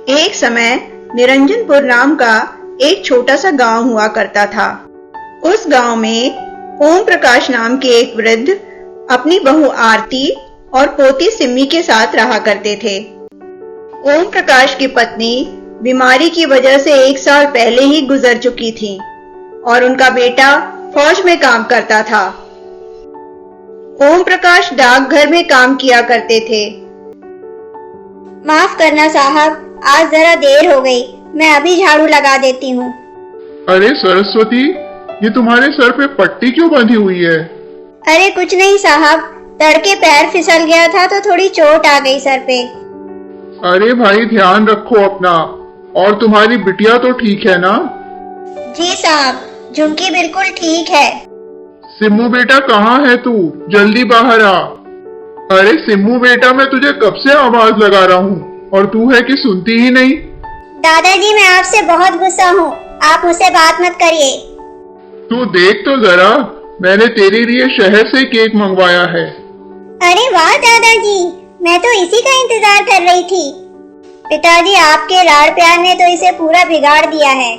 एक समय निरंजनपुर नाम का एक छोटा सा गांव हुआ करता था। उस गांव में ओम प्रकाश नाम के एक वृद्ध अपनी बहू आरती और पोती सिम्मी के साथ रहा करते थे। ओम प्रकाश की पत्नी बीमारी की वजह से 1 साल पहले ही गुजर चुकी थी और उनका बेटा फौज में काम करता था। ओम प्रकाश डाकघर में काम किया करते थे। माफ करना साहब, आज जरा देर हो गई, मैं अभी झाड़ू लगा देती हूँ। अरे सरस्वती, ये तुम्हारे सर पे पट्टी क्यों बंधी हुई है? अरे कुछ नहीं साहब, तड़के पैर फिसल गया था तो थोड़ी चोट आ गई सर पे। अरे भाई ध्यान रखो अपना। और तुम्हारी बिटिया तो ठीक है ना? जी साहब, झुमकी बिल्कुल ठीक है। सिम्मू बेटा कहाँ है तू? जल्दी बाहर आ। अरे सिम्मू बेटा, मैं तुझे कब से आवाज लगा रहा हूँ और तू है कि सुनती ही नहीं। दादाजी मैं आपसे बहुत गुस्सा हूँ, आप मुझसे बात मत करिए। तू देख तो जरा, मैंने तेरे लिए शहर से केक मंगवाया है। अरे वाह दादाजी, मैं तो इसी का इंतजार कर रही थी। पिताजी आपके लाड़ प्यार ने तो इसे पूरा बिगाड़ दिया है।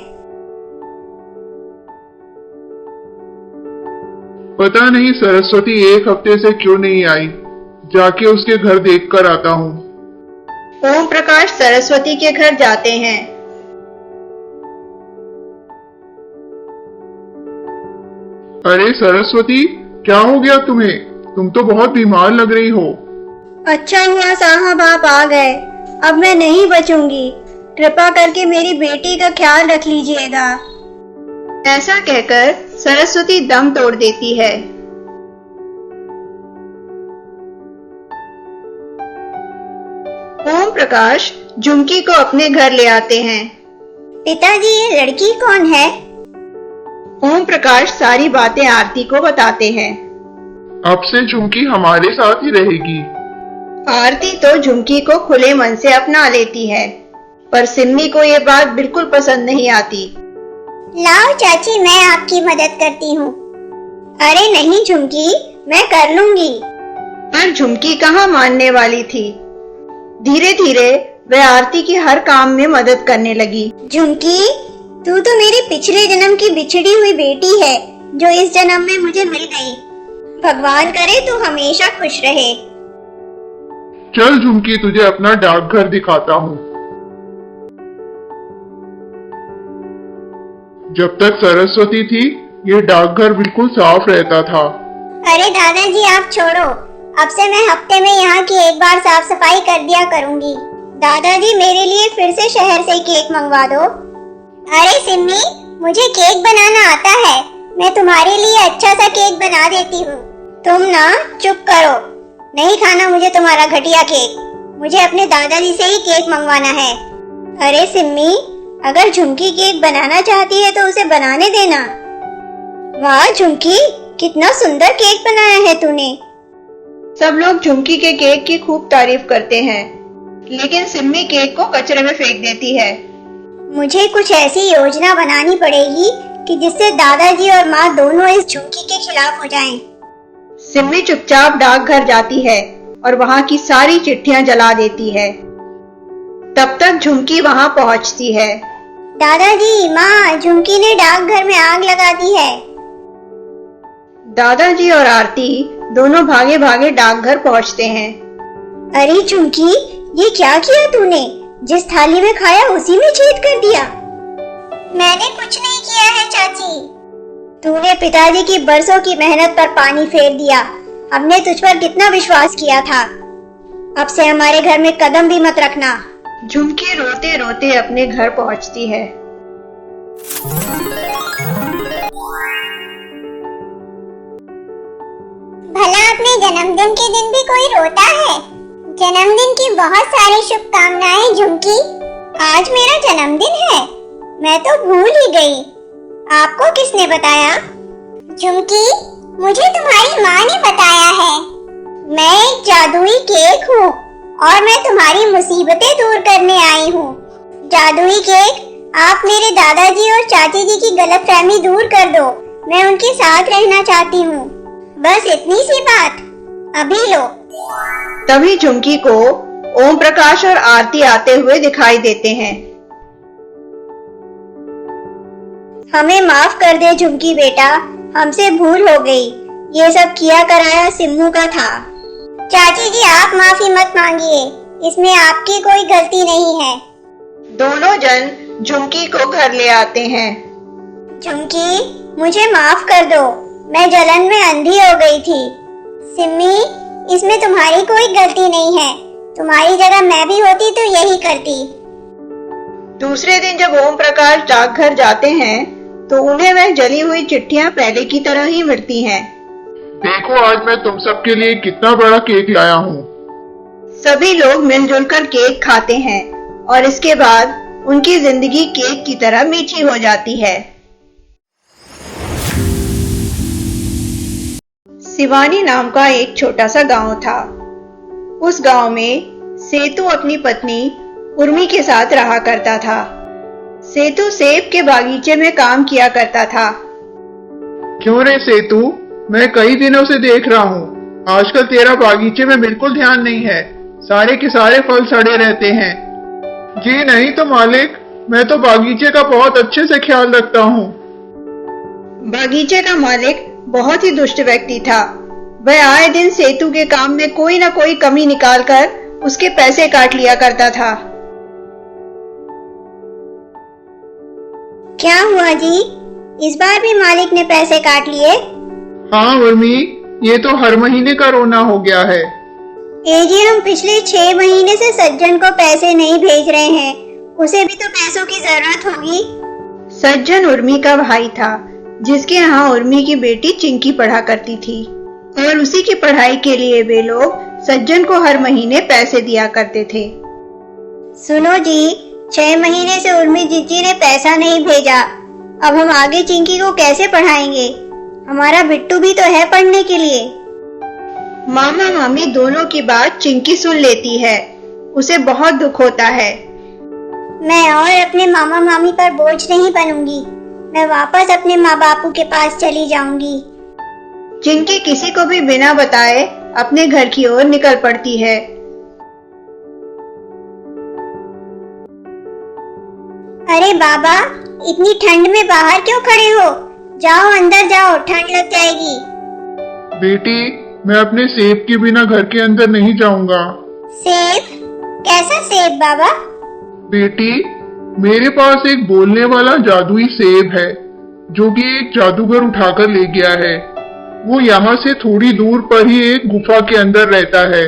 पता नहीं सरस्वती 1 हफ्ते से क्यों नहीं आई, जाके उसके घर देख कर आता हूँ। ओम प्रकाश सरस्वती के घर जाते हैं। अरे सरस्वती, क्या हो गया तुम्हें? तुम तो बहुत बीमार लग रही हो। अच्छा हुआ साहब आप आ गए, अब मैं नहीं बचूंगी। कृपा करके मेरी बेटी का ख्याल रख लीजिएगा। ऐसा कहकर सरस्वती दम तोड़ देती है। ओम प्रकाश झुमकी को अपने घर ले आते हैं। पिताजी ये लड़की कौन है? ओम प्रकाश सारी बातें आरती को बताते हैं। अब से झुमकी हमारे साथ ही रहेगी। आरती तो झुमकी को खुले मन से अपना लेती है, पर सिम्मी को ये बात बिल्कुल पसंद नहीं आती। लाओ चाची, मैं आपकी मदद करती हूँ। अरे नहीं झुमकी, मैं कर लूंगी। पर झुमकी कहाँ मानने वाली थी। धीरे धीरे वह आरती की हर काम में मदद करने लगी। झुमकी, तू तो मेरी पिछले जन्म की बिछड़ी हुई बेटी है जो इस जन्म में मुझे मिल गई। भगवान करे तू हमेशा खुश रहे। चल झुमकी, तुझे अपना डाकघर दिखाता हूँ। जब तक सरस्वती थी, ये डाकघर बिल्कुल साफ रहता था। अरे दादाजी आप छोड़ो, अब से मैं हफ्ते में यहाँ की एक बार साफ सफाई कर दिया करूँगी। दादाजी मेरे लिए फिर से शहर से केक मंगवा दो। अरे सिम्मी, मुझे केक बनाना आता है, मैं तुम्हारे लिए अच्छा सा केक बना देती हूँ। तुम ना चुप करो, नहीं खाना मुझे तुम्हारा घटिया केक। मुझे अपने दादाजी से ही केक मंगवाना है। अरे सिम्मी, अगर झुमकी केक बनाना चाहती है तो उसे बनाने देना। वाह झुमकी, कितना सुंदर केक बनाया है तूने। सब लोग झुमकी के केक की खूब तारीफ करते हैं, लेकिन सिम्मी केक को कचरे में फेंक देती है। मुझे कुछ ऐसी योजना बनानी पड़ेगी कि जिससे दादाजी और माँ दोनों इस झुमकी के खिलाफ हो जाएं। सिम्मी चुपचाप डाकघर जाती है और वहाँ की सारी चिट्ठियाँ जला देती है। तब तक झुमकी वहाँ पहुँचती है। दादाजी, माँ, झुमकी ने डाकघर में आग लगा दी है। दादाजी और आरती दोनों भागे भागे डाकघर पहुँचते हैं। अरे झुमकी, ये क्या किया तूने? जिस थाली में खाया उसी में छेद कर दिया। मैंने कुछ नहीं किया है चाची। तूने पिताजी की बरसों की मेहनत पर पानी फेर दिया। हमने तुझ पर कितना विश्वास किया था। अब से हमारे घर में कदम भी मत रखना। झुमकी रोते रोते अपने घर पहुंचती है। भला अपने जन्मदिन के दिन भी कोई रोता है? जन्मदिन की बहुत सारी शुभकामनाएं झुमकी। आज मेरा जन्मदिन है, मैं तो भूल ही गई। आपको किसने बताया? झुमकी, मुझे तुम्हारी माँ ने बताया है। मैं एक जादुई केक हूँ और मैं तुम्हारी मुसीबतें दूर करने आई हूँ। जादुई केक, आप मेरे दादाजी और चाची जी की गलतफहमी दूर कर दो। मैं उनके साथ रहना चाहती हूँ, बस इतनी सी बात। अभी लो। तभी झुमकी को ओम प्रकाश और आरती आते हुए दिखाई देते हैं। हमें माफ कर दे झुमकी बेटा, हमसे भूल हो गई। ये सब किया कराया सिम्मू का था। चाची जी आप माफी मत मांगिए, इसमें आपकी कोई गलती नहीं है। दोनों जन झुमकी को घर ले आते हैं। झुमकी मुझे माफ कर दो, मैं जलन में अंधी हो गई थी। सिम्मी इसमें तुम्हारी कोई गलती नहीं है, तुम्हारी जगह मैं भी होती तो यही करती। दूसरे दिन जब ओम प्रकाश डाकघर जाते हैं तो उन्हें वह जली हुई चिट्ठियां पहले की तरह ही मिलती हैं। देखो आज मैं तुम सबके लिए कितना बड़ा केक लाया हूँ। सभी लोग मिलजुल कर केक खाते हैं और इसके बाद उनकी जिंदगी केक की तरह मीठी हो जाती है। शिवानी नाम का एक छोटा सा गांव था। उस गांव में सेतु अपनी पत्नी उर्मी के साथ रहा करता था। सेतु सेब के बागीचे में काम किया करता था। क्यों रे सेतु, मैं कई दिनों से देख रहा हूँ आजकल तेरा बागीचे में बिल्कुल ध्यान नहीं है। सारे के सारे फल सड़े रहते हैं। जी नहीं तो मालिक, मैं तो बागीचे का बहुत अच्छे से ख्याल रखता हूँ। बागीचे का मालिक बहुत ही दुष्ट व्यक्ति था। वह आए दिन सेतु के काम में कोई न कोई कमी निकालकर उसके पैसे काट लिया करता था। क्या हुआ जी, इस बार भी मालिक ने पैसे काट लिए? हाँ उर्मी, ये तो हर महीने का रोना हो गया है। जी हम पिछले 6 महीने से सज्जन को पैसे नहीं भेज रहे हैं, उसे भी तो पैसों की जरूरत होगी। सज्जन उर्मी का भाई था, जिसके यहाँ उर्मी की बेटी चिंकी पढ़ा करती थी और उसी की पढ़ाई के लिए वे लोग सज्जन को हर महीने पैसे दिया करते थे। सुनो जी, 6 महीने से उर्मी जीजी ने पैसा नहीं भेजा। अब हम आगे चिंकी को कैसे पढ़ाएंगे? हमारा बिट्टू भी तो है पढ़ने के लिए। मामा मामी दोनों की बात चिंकी सुन लेती है। उसे बहुत दुख होता है। मैं और अपने मामा मामी पर बोझ नहीं बनूंगी। मैं वापस अपने माँ बापू के पास चली जाऊंगी। चिंकी किसी को भी बिना बताए अपने घर की ओर निकल पड़ती है। अरे बाबा, इतनी ठंड में बाहर क्यों खड़े हो? जाओ अंदर जाओ, ठंड लग जाएगी। बेटी, मैं अपने सेब के बिना घर के अंदर नहीं जाऊंगा। सेब? कैसा सेब बाबा? बेटी, मेरे पास एक बोलने वाला जादुई सेब है जो कि एक जादूगर उठाकर ले गया है। वो यहाँ से थोड़ी दूर पर ही एक गुफा के अंदर रहता है।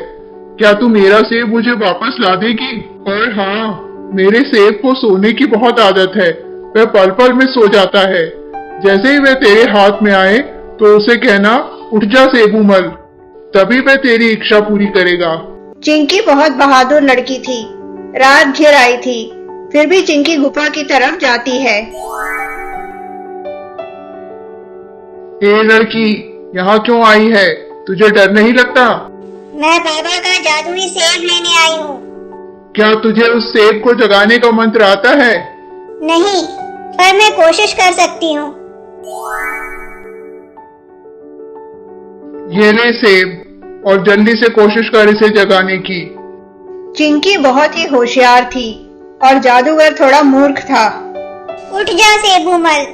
क्या तू मेरा सेब मुझे वापस ला देगी? और हाँ, मेरे सेब को सोने की बहुत आदत है। वह पल पल में सो जाता है। जैसे ही वह तेरे हाथ में आए तो उसे कहना, उठ जा सेबूमल, तभी वह तेरी इच्छा पूरी करेगा। चिंकी बहुत बहादुर लड़की थी। रात घिर आई थी, फिर भी चिंकी गुफा की तरफ जाती है। ए लड़की, यहाँ क्यों आई है? तुझे डर नहीं लगता? मैं बाबा का जादुई सेब लेने आई हूँ। क्या तुझे उस सेब को जगाने का मंत्र आता है? नहीं, पर मैं कोशिश कर सकती हूँ। ये ले सेब और जल्दी से कोशिश कर इसे जगाने की। चिंकी बहुत ही होशियार थी और जादूगर थोड़ा मूर्ख था। उठ जा सेबूमल।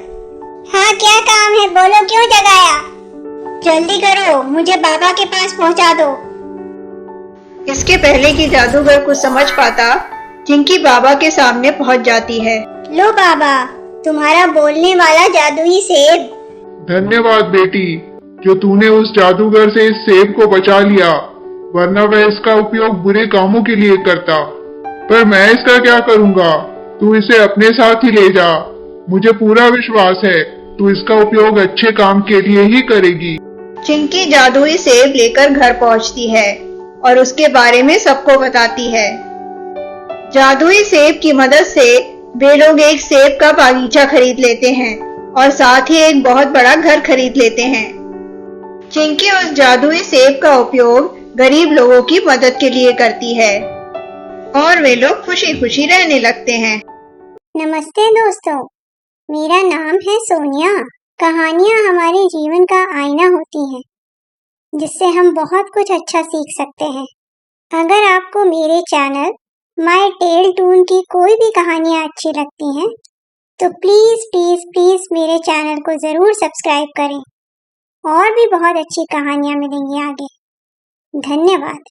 हाँ क्या काम है, बोलो क्यों जगाया? जल्दी करो, मुझे बाबा के पास पहुँचा दो। इसके पहले कि जादूगर कुछ समझ पाता, चिंकी बाबा के सामने पहुंच जाती है। लो बाबा, तुम्हारा बोलने वाला जादुई सेब। धन्यवाद बेटी, जो तूने उस जादूगर से इस सेब को बचा लिया, वरना वह इसका उपयोग बुरे कामों के लिए करता। पर मैं इसका क्या करूँगा? तू इसे अपने साथ ही ले जा। मुझे पूरा विश्वास है तू इसका उपयोग अच्छे काम के लिए ही करेगी। चिंकी जादुई सेब लेकर घर पहुंचती है और उसके बारे में सबको बताती है। जादुई सेब की मदद से वे लोग एक सेब का बागीचा खरीद लेते हैं और साथ ही एक बहुत बड़ा घर खरीद लेते हैं। चिंकी उस जादुई सेब का उपयोग गरीब लोगों की मदद के लिए करती है और वे लोग खुशी खुशी रहने लगते हैं। नमस्ते दोस्तों, मेरा नाम है सोनिया। कहानियाँ हमारे जीवन का आईना होती हैं, जिससे हम बहुत कुछ अच्छा सीख सकते हैं। अगर आपको मेरे चैनल माय टेल टून की कोई भी कहानियाँ अच्छी लगती हैं तो प्लीज़ प्लीज़ प्लीज़ मेरे चैनल को ज़रूर सब्सक्राइब करें। और भी बहुत अच्छी कहानियाँ मिलेंगी आगे। धन्यवाद।